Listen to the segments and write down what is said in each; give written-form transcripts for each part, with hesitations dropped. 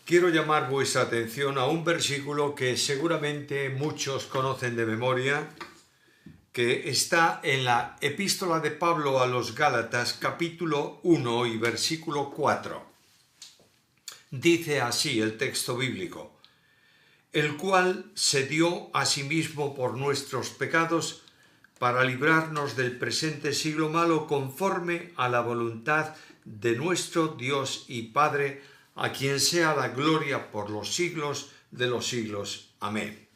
Quiero llamar vuestra atención a un versículo que seguramente muchos conocen de memoria, que está en la Epístola de Pablo a los Gálatas, capítulo 1 y versículo 4. Dice así el texto bíblico: el cual se dio a sí mismo por nuestros pecados para librarnos del presente siglo malo, conforme a la voluntad de nuestro Dios y Padre, a quien sea la gloria por los siglos de los siglos. Amén.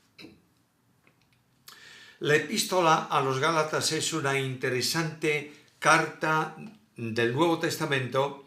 La epístola a los Gálatas es una interesante carta del Nuevo Testamento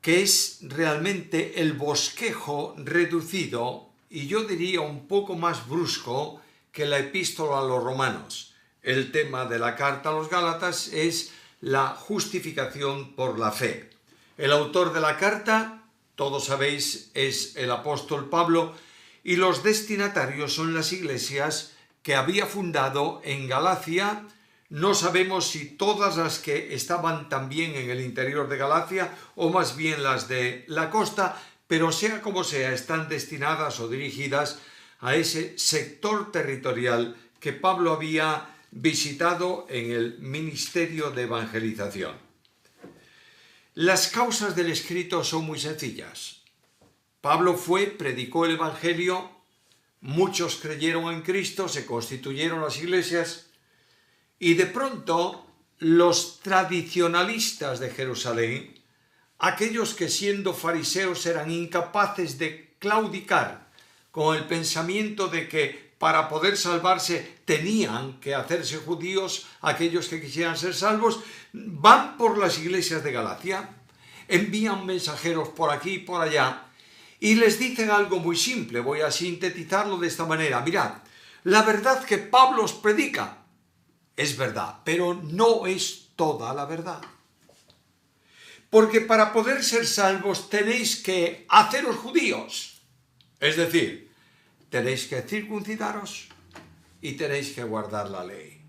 que es realmente el bosquejo reducido, y yo diría un poco más brusco, que la epístola a los Romanos. El tema de la carta a los Gálatas es la justificación por la fe. El autor de la carta, todos sabéis, es el apóstol Pablo, y los destinatarios son las iglesias que había fundado en Galacia. No sabemos si todas las que estaban también en el interior de Galacia o más bien las de la costa, pero sea como sea, están destinadas o dirigidas a ese sector territorial que Pablo había visitado en el ministerio de evangelización. Las causas del escrito son muy sencillas. Pablo predicó el evangelio, muchos creyeron en Cristo, se constituyeron las iglesias, y de pronto los tradicionalistas de Jerusalén, aquellos que siendo fariseos eran incapaces de claudicar con el pensamiento de que para poder salvarse tenían que hacerse judíos, aquellos que quisieran ser salvos, van por las iglesias de Galacia, envían mensajeros por aquí y por allá y les dicen algo muy simple. Voy a sintetizarlo de esta manera: mirad, la verdad que Pablo os predica es verdad, pero no es toda la verdad. Porque para poder ser salvos tenéis que haceros judíos, es decir, tenéis que circuncidaros y tenéis que guardar la ley.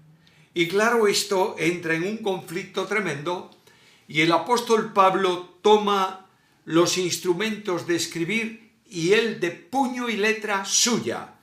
Y claro, esto entra en un conflicto tremendo, y el apóstol Pablo toma los instrumentos de escribir y él de puño y letra suya,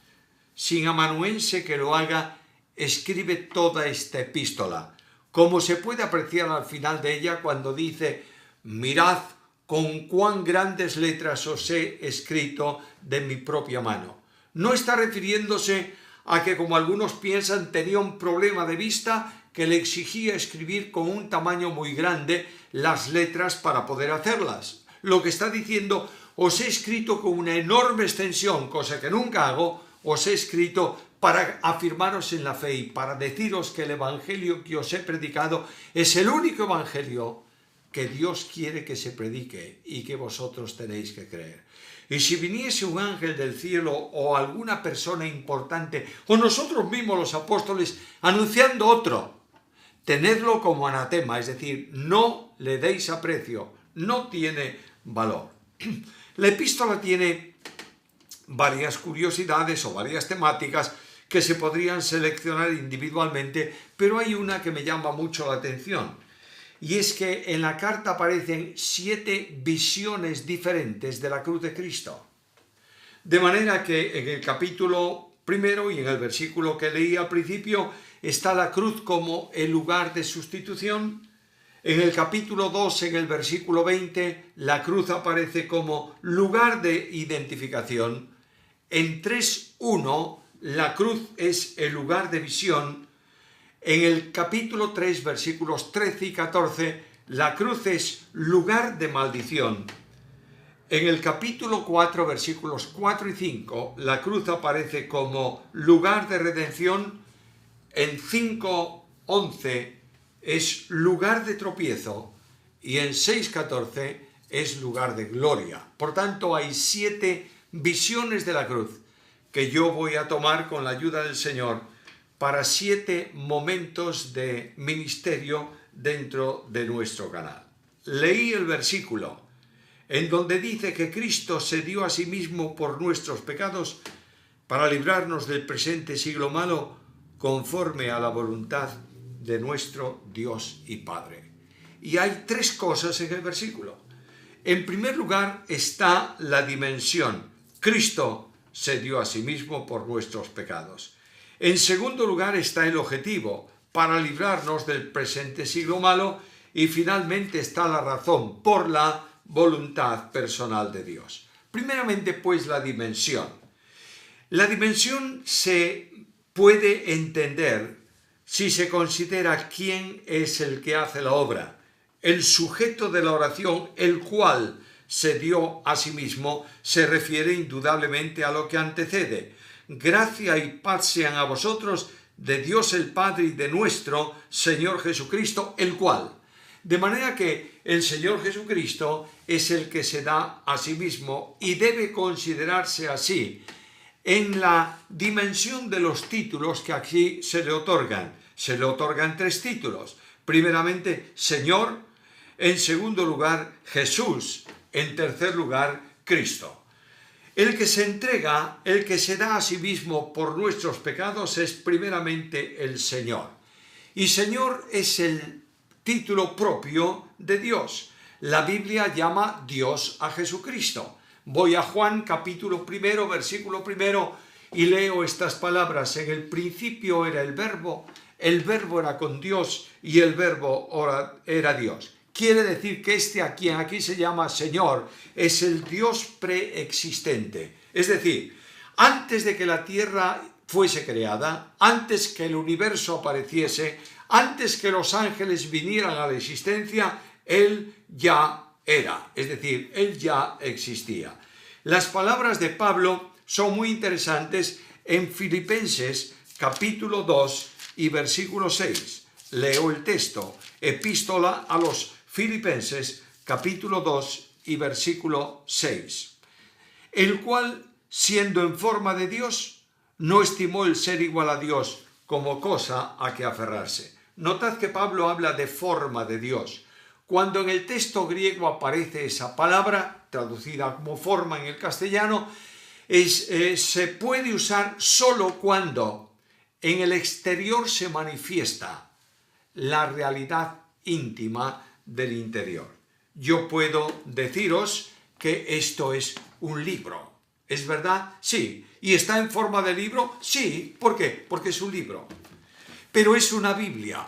sin amanuense que lo haga, escribe toda esta epístola, como se puede apreciar al final de ella cuando dice: mirad con cuán grandes letras os he escrito de mi propia mano. No está refiriéndose a que, como algunos piensan, tenía un problema de vista que le exigía escribir con un tamaño muy grande las letras para poder hacerlas. Lo que está diciendo: os he escrito con una enorme extensión, cosa que nunca hago. Os he escrito para afirmaros en la fe y para deciros que el evangelio que os he predicado es el único evangelio que Dios quiere que se predique y que vosotros tenéis que creer. Y si viniese un ángel del cielo o alguna persona importante o nosotros mismos los apóstoles anunciando otro, tenedlo como anatema, es decir, no le deis aprecio, no tiene valor. La epístola tiene varias curiosidades o varias temáticas que se podrían seleccionar individualmente, pero hay una que me llama mucho la atención, y es que en la carta aparecen 7 visiones diferentes de la cruz de Cristo. De manera que en el capítulo 1 y en el versículo que leí al principio está la cruz como el lugar de sustitución. En el capítulo 2, en el versículo 20, la cruz aparece como lugar de identificación. En 3.1, la cruz es el lugar de visión. En el capítulo 3, versículos 13 y 14, la cruz es lugar de maldición. En el capítulo 4, versículos 4 y 5, la cruz aparece como lugar de redención. En 5.11 es lugar de tropiezo y en 6.14 es lugar de gloria. Por tanto, hay 7 visiones de la cruz que yo voy a tomar con la ayuda del Señor para 7 momentos de ministerio dentro de nuestro canal. Leí el versículo en donde dice que Cristo se dio a sí mismo por nuestros pecados para librarnos del presente siglo malo, conforme a la voluntad de nuestro Dios y Padre. Y hay 3 cosas en el versículo. En primer lugar está la dimensión. Cristo se dio a sí mismo por nuestros pecados. En segundo lugar está el objetivo, para librarnos del presente siglo malo, y finalmente está la razón, por la voluntad personal de Dios. Primeramente, pues, la dimensión. La dimensión se puede entender si se considera quién es el que hace la obra, el sujeto de la oración, el cual se dio a sí mismo, se refiere indudablemente a lo que antecede. Gracia y paz sean a vosotros de Dios el Padre y de nuestro Señor Jesucristo, el cual. De manera que el Señor Jesucristo es el que se da a sí mismo y debe considerarse así en la dimensión de los títulos que aquí se le otorgan. Se le otorgan 3 títulos. Primeramente, Señor. En segundo lugar, Jesús. En tercer lugar, Cristo. El que se entrega, el que se da a sí mismo por nuestros pecados es primeramente el Señor. Y Señor es el título propio de Dios. La Biblia llama Dios a Jesucristo. Voy a Juan capítulo 1, versículo 1 y leo estas palabras. En el principio era el verbo era con Dios y el verbo era Dios. Quiere decir que quien aquí se llama Señor es el Dios preexistente. Es decir, antes de que la tierra fuese creada, antes que el universo apareciese, antes que los ángeles vinieran a la existencia, Él ya era. Es decir, Él ya existía. Las palabras de Pablo son muy interesantes en Filipenses capítulo 2 y versículo 6. Leo el texto. Epístola a los Filipenses capítulo 2 y versículo 6. El cual, siendo en forma de Dios, no estimó el ser igual a Dios como cosa a que aferrarse. Notad que Pablo habla de forma de Dios. Cuando en el texto griego aparece esa palabra, traducida como forma en el castellano, se puede usar solo cuando en el exterior se manifiesta la realidad íntima del interior. Yo puedo deciros que esto es un libro. ¿Es verdad? Sí. ¿Y está en forma de libro? Sí. ¿Por qué? Porque es un libro. Pero es una Biblia.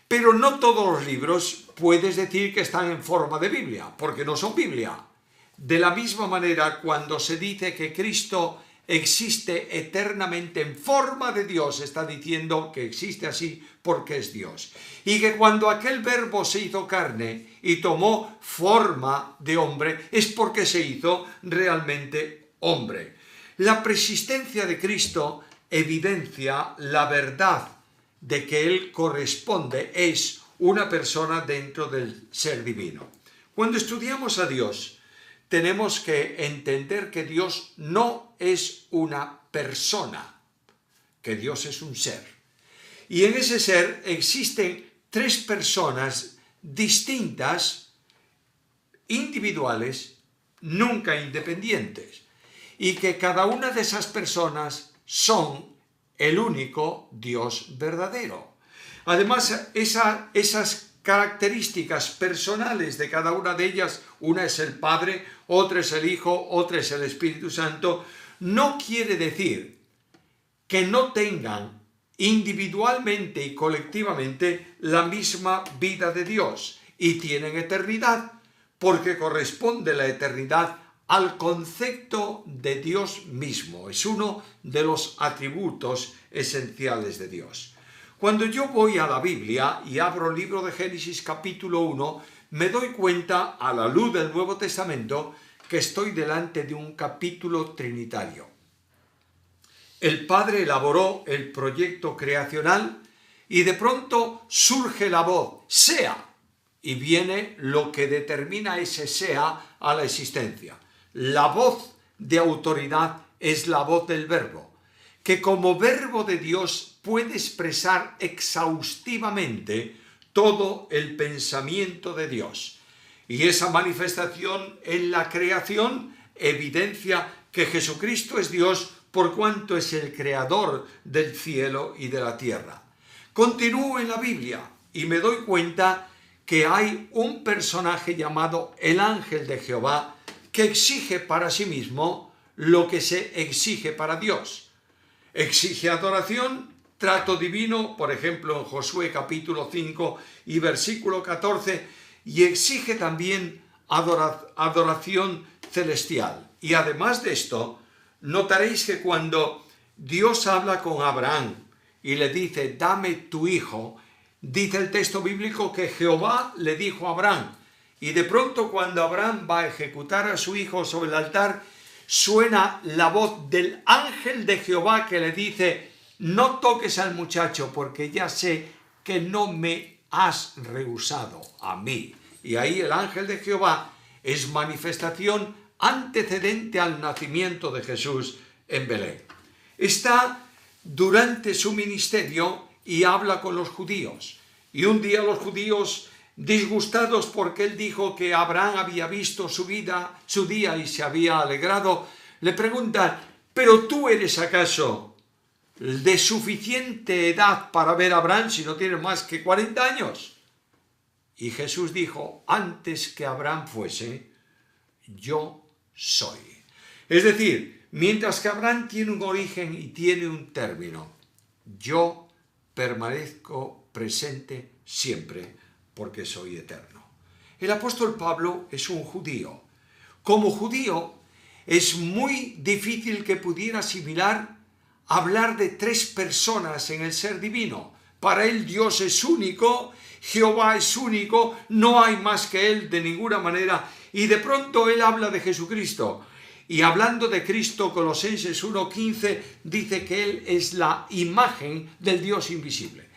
Pero no todos los libros puedes decir que están en forma de Biblia, porque no son Biblia. De la misma manera, cuando se dice que Cristo existe eternamente en forma de Dios, está diciendo que existe así porque es Dios. Y que cuando aquel verbo se hizo carne y tomó forma de hombre, es porque se hizo realmente hombre. La persistencia de Cristo evidencia la verdad de que Él corresponde, es una persona dentro del ser divino. Cuando estudiamos a Dios, tenemos que entender que Dios no es una persona, que Dios es un ser. Y en ese ser existen 3 personas distintas, individuales, nunca independientes, y que cada una de esas personas son el único Dios verdadero. Además, esas características personales de cada una de ellas, una es el Padre, otra es el Hijo, otra es el Espíritu Santo, no quiere decir que no tengan individualmente y colectivamente la misma vida de Dios y tienen eternidad, porque corresponde la eternidad al concepto de Dios mismo. Es uno de los atributos esenciales de Dios. Cuando yo voy a la Biblia y abro el libro de Génesis capítulo 1, me doy cuenta, a la luz del Nuevo Testamento, que estoy delante de un capítulo trinitario. El Padre elaboró el proyecto creacional y de pronto surge la voz, sea, y viene lo que determina ese sea a la existencia. La voz de autoridad es la voz del Verbo, que como Verbo de Dios puede expresar exhaustivamente todo el pensamiento de Dios. Y esa manifestación en la creación evidencia que Jesucristo es Dios por cuanto es el creador del cielo y de la tierra. Continúo en la Biblia y me doy cuenta que hay un personaje llamado el ángel de Jehová que exige para sí mismo lo que se exige para Dios. Exige adoración, trato divino, por ejemplo en Josué capítulo 5 y versículo 14, y exige también adoración celestial. Y además de esto, notaréis que cuando Dios habla con Abraham y le dice, dame tu hijo, dice el texto bíblico que Jehová le dijo a Abraham, y de pronto cuando Abraham va a ejecutar a su hijo sobre el altar, suena la voz del ángel de Jehová que le dice, no toques al muchacho porque ya sé que no me has rehusado a mí. Y ahí el ángel de Jehová es manifestación antecedente al nacimiento de Jesús en Belén. Está durante su ministerio y habla con los judíos. Y un día los judíos, disgustados porque él dijo que Abraham había visto su día y se había alegrado, le preguntan, ¿pero tú eres acaso de suficiente edad para ver a Abraham si no tienes más que 40 años? Y Jesús dijo, antes que Abraham fuese, yo soy. Es decir, mientras que Abraham tiene un origen y tiene un término, yo permanezco presente siempre porque soy eterno. El apóstol Pablo es un judío. Como judío, es muy difícil que pudiera asimilar hablar de tres personas en el ser divino. Para él Dios es único, Jehová es único, no hay más que él de ninguna manera. Y de pronto él habla de Jesucristo. Y hablando de Cristo, Colosenses 1:15 dice que él es la imagen del Dios invisible.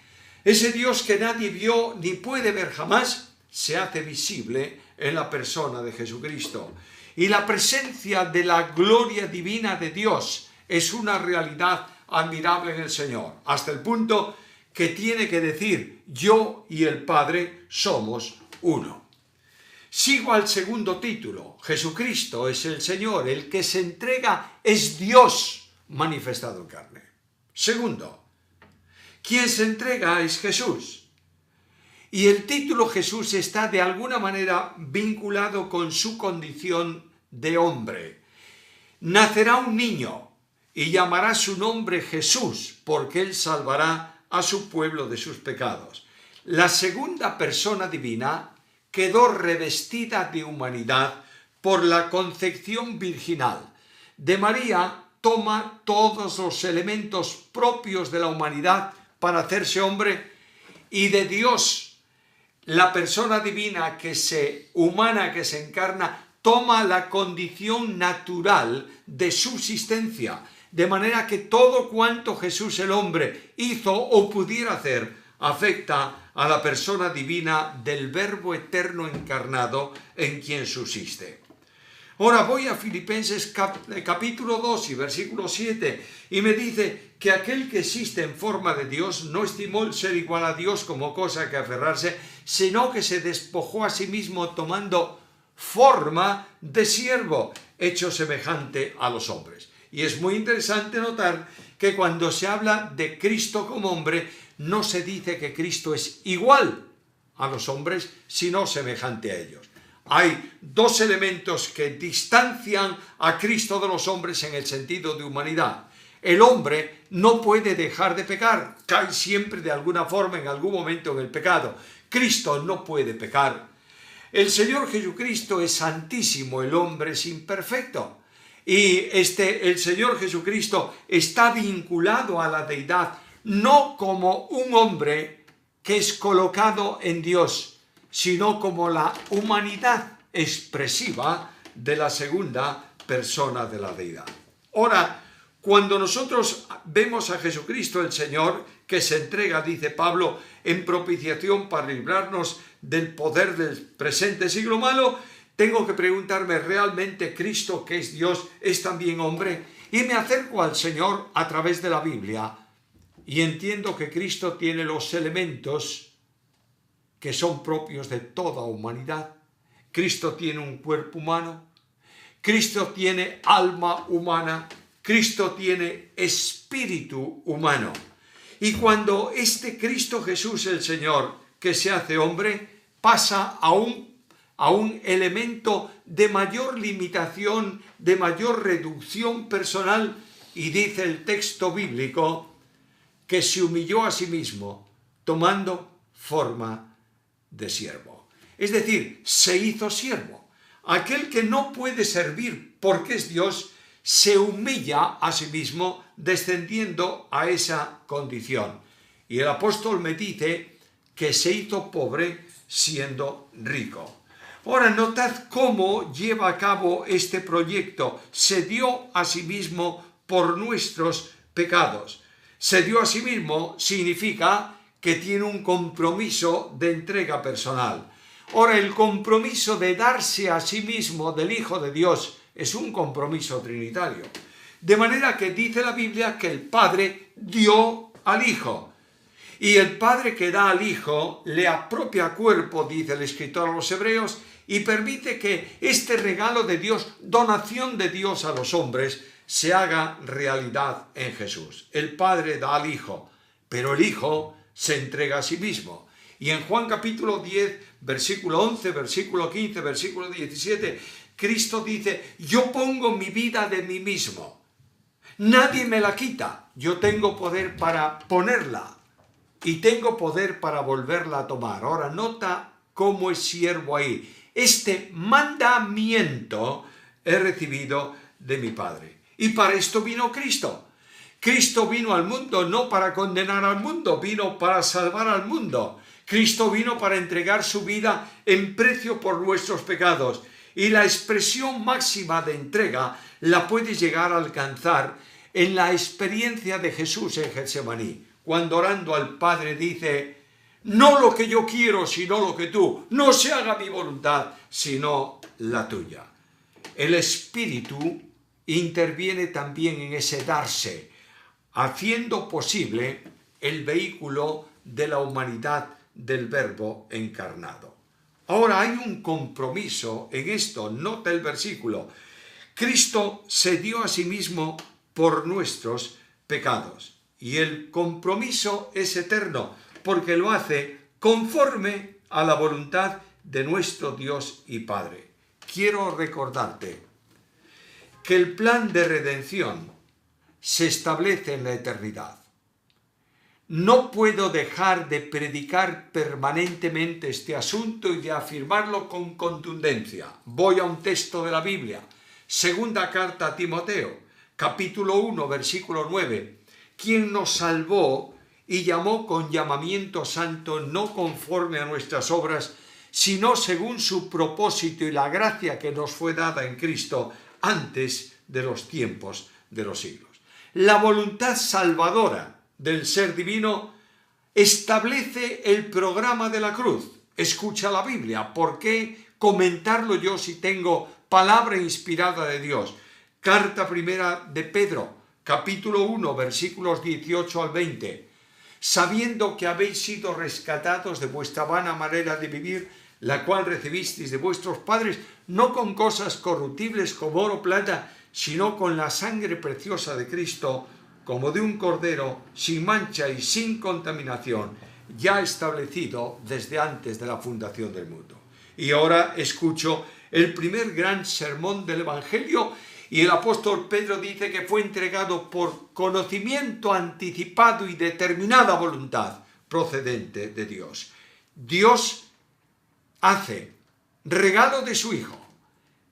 Ese Dios que nadie vio ni puede ver jamás, se hace visible en la persona de Jesucristo. Y la presencia de la gloria divina de Dios es una realidad admirable en el Señor, hasta el punto que tiene que decir, yo y el Padre somos uno. Sigo al segundo título, Jesucristo es el Señor, el que se entrega es Dios manifestado en carne. Segundo, quien se entrega es Jesús. Y el título Jesús está de alguna manera vinculado con su condición de hombre. Nacerá un niño y llamará su nombre Jesús, porque él salvará a su pueblo de sus pecados. La segunda persona divina quedó revestida de humanidad por la concepción virginal. De María toma todos los elementos propios de la humanidad para hacerse hombre, y de Dios, la persona divina humana que se encarna, toma la condición natural de subsistencia, de manera que todo cuanto Jesús el hombre hizo o pudiera hacer afecta a la persona divina del Verbo eterno encarnado en quien subsiste. Ahora voy a Filipenses capítulo 2 y versículo 7 y me dice que aquel que existe en forma de Dios no estimó el ser igual a Dios como cosa que aferrarse, sino que se despojó a sí mismo tomando forma de siervo, hecho semejante a los hombres. Y es muy interesante notar que cuando se habla de Cristo como hombre, no se dice que Cristo es igual a los hombres, sino semejante a ellos. Hay dos elementos que distancian a Cristo de los hombres en el sentido de humanidad. El hombre no puede dejar de pecar, cae siempre de alguna forma en algún momento en el pecado. Cristo no puede pecar. El Señor Jesucristo es santísimo, el hombre es imperfecto. Y el Señor Jesucristo está vinculado a la deidad, no como un hombre que es colocado en Dios, sino como la humanidad expresiva de la segunda persona de la deidad. Ahora, cuando nosotros vemos a Jesucristo el Señor, que se entrega, dice Pablo, en propiciación para librarnos del poder del presente siglo malo, tengo que preguntarme, ¿realmente Cristo, que es Dios, es también hombre? Y me acerco al Señor a través de la Biblia y entiendo que Cristo tiene los elementos que son propios de toda humanidad. Cristo tiene un cuerpo humano, Cristo tiene alma humana, Cristo tiene espíritu humano. Y cuando este Cristo Jesús el Señor, que se hace hombre, pasa a un elemento de mayor limitación, de mayor reducción personal, y dice el texto bíblico que se humilló a sí mismo tomando forma de siervo. Es decir, se hizo siervo. Aquel que no puede servir porque es Dios, se humilla a sí mismo descendiendo a esa condición. Y el apóstol me dice que se hizo pobre siendo rico. Ahora notad cómo lleva a cabo este proyecto. Se dio a sí mismo por nuestros pecados. Se dio a sí mismo significa que tiene un compromiso de entrega personal. Ahora, el compromiso de darse a sí mismo del Hijo de Dios es un compromiso trinitario. De manera que dice la Biblia que el Padre dio al Hijo. Y el Padre que da al Hijo le apropia cuerpo, dice el escritor a los Hebreos, y permite que este regalo de Dios, donación de Dios a los hombres, se haga realidad en Jesús. El Padre da al Hijo, pero el Hijo se entrega a sí mismo. Y en Juan capítulo 10, versículo 11, versículo 15, versículo 17, Cristo dice: yo pongo mi vida de mí mismo. Nadie me la quita. Yo tengo poder para ponerla y tengo poder para volverla a tomar. Ahora, nota cómo es siervo ahí. Este mandamiento he recibido de mi Padre. Y para esto vino Cristo. Cristo vino al mundo no para condenar al mundo, vino para salvar al mundo. Cristo vino para entregar su vida en precio por nuestros pecados. Y la expresión máxima de entrega la puedes llegar a alcanzar en la experiencia de Jesús en Getsemaní, cuando orando al Padre dice: no lo que yo quiero, sino lo que tú. No se haga mi voluntad, sino la tuya. El Espíritu interviene también en ese darse, haciendo posible el vehículo de la humanidad del Verbo encarnado. Ahora hay un compromiso en esto. Nota el versículo. Cristo se dio a sí mismo por nuestros pecados. Y el compromiso es eterno, porque lo hace conforme a la voluntad de nuestro Dios y Padre. Quiero recordarte que el plan de redención se establece en la eternidad. No puedo dejar de predicar permanentemente este asunto y de afirmarlo con contundencia. Voy a un texto de la Biblia. Segunda carta a Timoteo, capítulo 1, versículo 9. Quien nos salvó y llamó con llamamiento santo, no conforme a nuestras obras, sino según su propósito y la gracia que nos fue dada en Cristo antes de los tiempos de los siglos. La voluntad salvadora del ser divino establece el programa de la cruz. Escucha la Biblia. ¿Por qué comentarlo yo si tengo palabra inspirada de Dios? Carta primera de Pedro, capítulo 1, versículos 18 al 20. Sabiendo que habéis sido rescatados de vuestra vana manera de vivir, la cual recibisteis de vuestros padres, no con cosas corruptibles como oro o plata, sino con la sangre preciosa de Cristo, como de un cordero, sin mancha y sin contaminación, ya establecido desde antes de la fundación del mundo. Y ahora escucho el primer gran sermón del Evangelio, y el apóstol Pedro dice que fue entregado por conocimiento anticipado y determinada voluntad procedente de Dios. Dios hace regalo de su Hijo.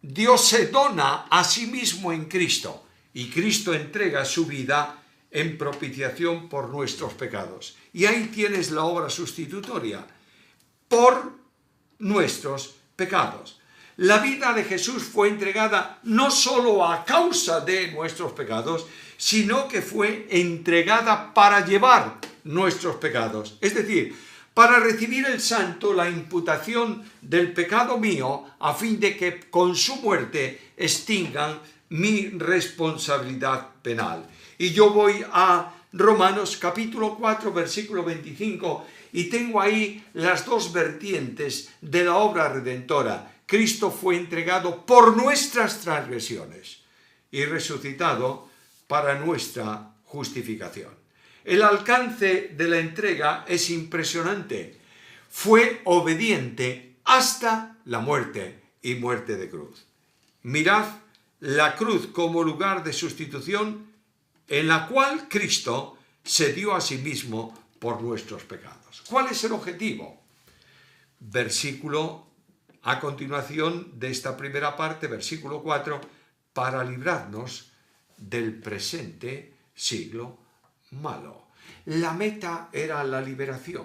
Dios se dona a sí mismo en Cristo, y Cristo entrega su vida en propiciación por nuestros pecados. Y ahí tienes la obra sustitutoria, por nuestros pecados. La vida de Jesús fue entregada no solo a causa de nuestros pecados, sino que fue entregada para llevar nuestros pecados. Es decir, para recibir el santo la imputación del pecado mío, a fin de que con su muerte extingan mi responsabilidad penal. Y yo voy a Romanos capítulo 4, versículo 25, y tengo ahí las dos vertientes de la obra redentora. Cristo fue entregado por nuestras transgresiones y resucitado para nuestra justificación. El alcance de la entrega es impresionante. fue obediente hasta la muerte y muerte de cruz. Mirad la cruz como lugar de sustitución en la cual Cristo se dio a sí mismo por nuestros pecados. ¿Cuál es el objetivo? Versículo a continuación de esta primera parte, versículo 4, para librarnos del presente siglo malo. La meta era la liberación.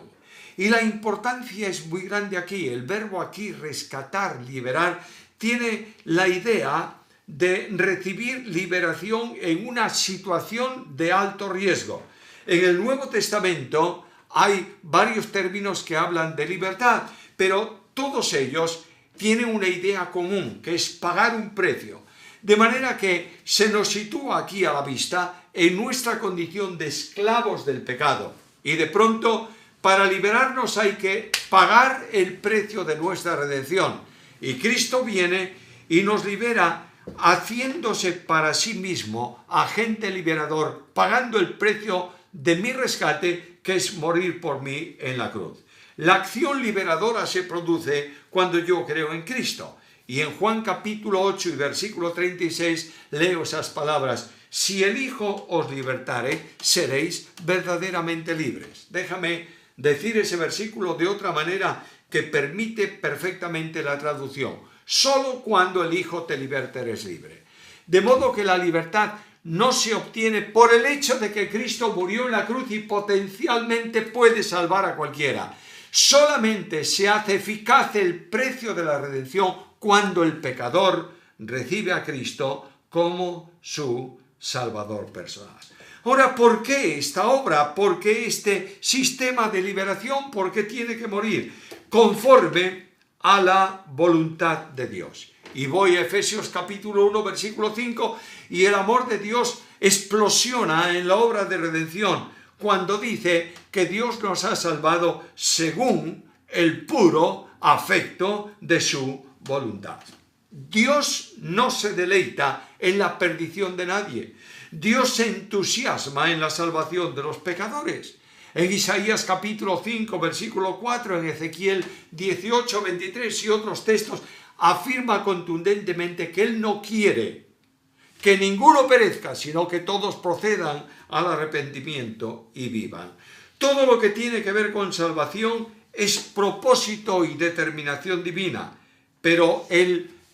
Y la importancia es muy grande aquí. El verbo aquí, rescatar, liberar, tiene la idea de recibir liberación en una situación de alto riesgo. En el Nuevo Testamento hay varios términos que hablan de libertad, pero todos ellos tienen una idea común, que es pagar un precio. De manera que se nos sitúa aquí a la vista en nuestra condición de esclavos del pecado. Y de pronto, para liberarnos hay que pagar el precio de nuestra redención. Y Cristo viene y nos libera haciéndose para sí mismo agente liberador, pagando el precio de mi rescate, que es morir por mí en la cruz. La acción liberadora se produce cuando yo creo en Cristo. Y en Juan capítulo 8 y versículo 36 leo esas palabras: si el Hijo os libertare, seréis verdaderamente libres. Déjame decir ese versículo de otra manera que permite perfectamente la traducción. Solo cuando el Hijo te liberte eres libre. De modo que la libertad no se obtiene por el hecho de que Cristo murió en la cruz y potencialmente puede salvar a cualquiera. Solamente se hace eficaz el precio de la redención cuando el pecador recibe a Cristo como su Salvador personal. Ahora, ¿por qué esta obra? ¿Por qué este sistema de liberación? ¿Por qué tiene que morir? Conforme a la voluntad de Dios. Y voy a Efesios capítulo 1, versículo 5, y el amor de Dios explosiona en la obra de redención cuando dice que Dios nos ha salvado según el puro afecto de su voluntad. Dios no se deleita en la perdición de nadie. Dios se entusiasma en la salvación de los pecadores. En Isaías capítulo 5, versículo 4, en Ezequiel 18, 23 y otros textos, afirma contundentemente que Él no quiere que ninguno perezca, sino que todos procedan al arrepentimiento y vivan. Todo lo que tiene que ver con salvación es propósito y determinación divina, pero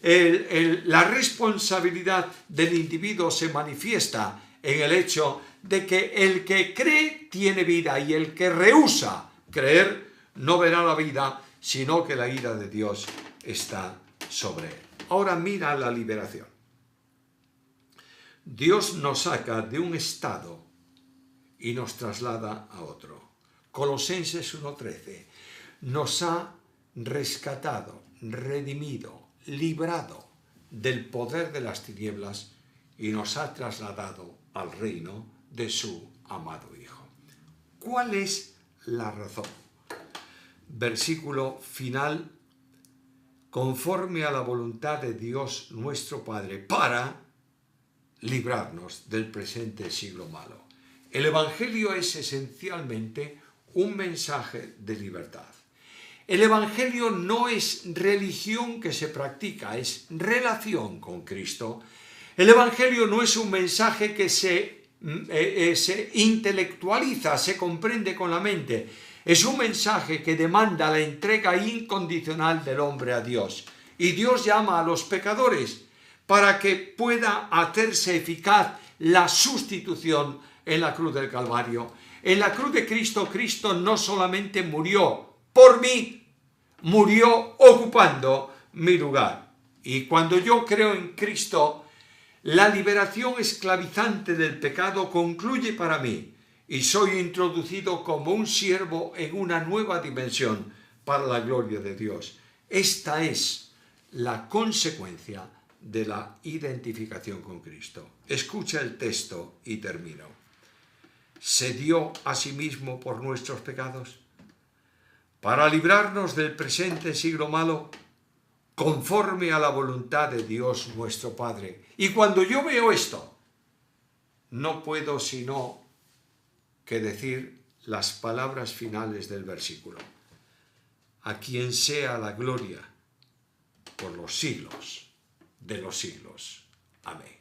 la responsabilidad del individuo se manifiesta en el hecho de que el que cree tiene vida y el que rehúsa creer no verá la vida, sino que la ira de Dios está sobre él. Ahora mira la liberación. Dios nos saca de un estado y nos traslada a otro. Colosenses 1:13. Nos ha rescatado, redimido, librado del poder de las tinieblas y nos ha trasladado al reino de su amado Hijo. ¿Cuál es la razón? Versículo final: conforme a la voluntad de Dios nuestro Padre, para librarnos del presente siglo malo. El Evangelio es esencialmente un mensaje de libertad. El Evangelio no es religión que se practica, es relación con Cristo. El Evangelio no es un mensaje que se intelectualiza, se comprende con la mente. Es un mensaje que demanda la entrega incondicional del hombre a Dios. Y Dios llama a los pecadores para que pueda hacerse eficaz la sustitución en la cruz del Calvario. En la cruz de Cristo, Cristo no solamente murió por mí, murió ocupando mi lugar. Y cuando yo creo en Cristo, la liberación esclavizante del pecado concluye para mí y soy introducido como un siervo en una nueva dimensión para la gloria de Dios. Esta es la consecuencia de la identificación con Cristo. Escucha el texto y termino. Se dio a sí mismo por nuestros pecados para librarnos del presente siglo malo, conforme a la voluntad de Dios nuestro Padre. Y cuando yo veo esto, no puedo sino que decir las palabras finales del versículo. a quien sea la gloria por los siglos de los siglos. Amén.